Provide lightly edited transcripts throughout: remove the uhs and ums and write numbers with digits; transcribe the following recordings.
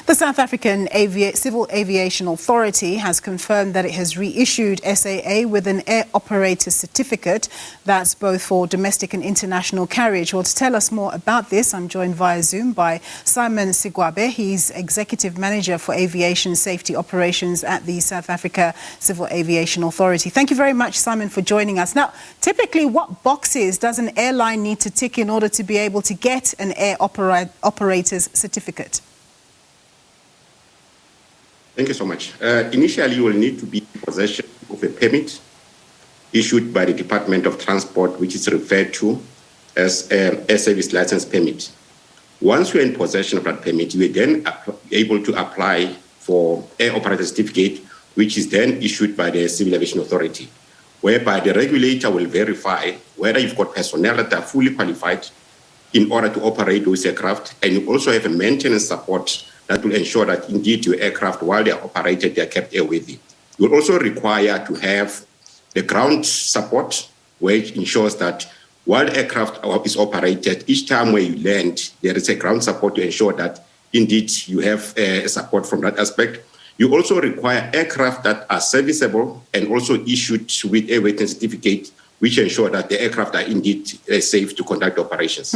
The South African Civil Aviation Authority has confirmed that it has reissued SAA with an air operator certificate that's both for domestic and international carriage. Well, to tell us more about this, I'm joined via Zoom by Simon Segwabe. He's Executive Manager for Aviation Safety Operations at the South Africa Civil Aviation Authority. Thank you very much, Simon, for joining us. Now, typically, what boxes does an airline need to tick in order to be able to get an air operator's certificate? Thank you so much. Initially, you will need to be in possession of a permit issued by the Department of Transport, which is referred to as a service license permit. Once you're in possession of that permit, you are then able to apply for air operator certificate, which is then issued by the Civil Aviation Authority, whereby the regulator will verify whether you've got personnel that are fully qualified in order to operate those aircraft, and you also have a maintenance support that will ensure that indeed your aircraft, while they are operated, they are kept airworthy. You will also require to have the ground support, which ensures that while the aircraft is operated, each time where you land, there is a ground support to ensure that indeed you have support from that aspect. You also require aircraft that are serviceable and also issued with airworthiness certificate, which ensure that the aircraft are indeed safe to conduct operations.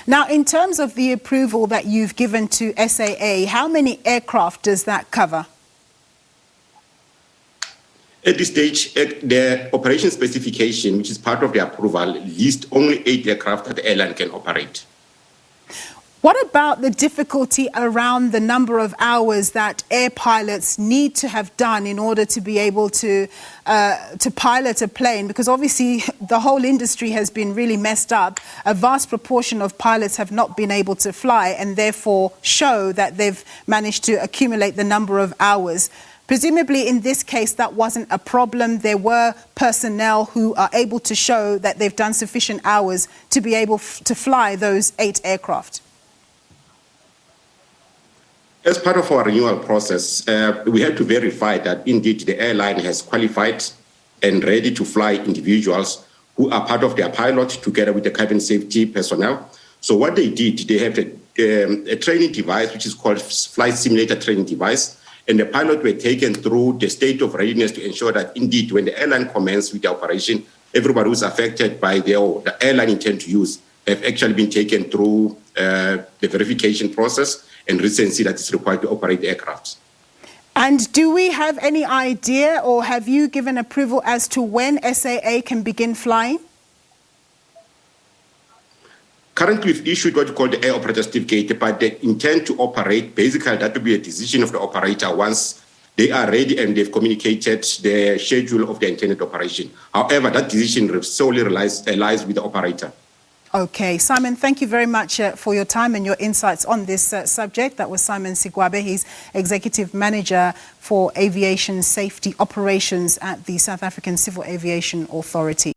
Now, in terms of the approval that you've given to SAA, how many aircraft does that cover? At this stage, the operation specification, which is part of the approval, lists only 8 aircraft that the airline can operate. What about the difficulty around the number of hours that air pilots need to have done in order to be able to pilot a plane? Because obviously the whole industry has been really messed up. A vast proportion of pilots have not been able to fly and therefore show that they've managed to accumulate the number of hours. Presumably in this case that wasn't a problem. There were personnel who are able to show that they've done sufficient hours to be able to fly those 8 aircraft. As part of our renewal process, we had to verify that indeed the airline has qualified and ready to fly individuals who are part of their pilot together with the cabin safety personnel. So what they did, they have a training device, which is called flight simulator training device. And the pilot were taken through the state of readiness to ensure that indeed when the airline commenced with the operation, everybody who's affected by the airline intend to use have actually been taken through the verification process and recency that is required to operate the aircraft. And do we have any idea, or have you given approval as to when SAA can begin flying? Currently, we've issued what we call the air operator certificate, but the intent to operate, basically that will be a decision of the operator once they are ready and they've communicated the schedule of the intended operation. However, that decision solely lies with the operator. Okay, Simon, thank you very much for your time and your insights on this subject. That was Simon Segwabe. He's Executive Manager for Aviation Safety Operations at the South African Civil Aviation Authority.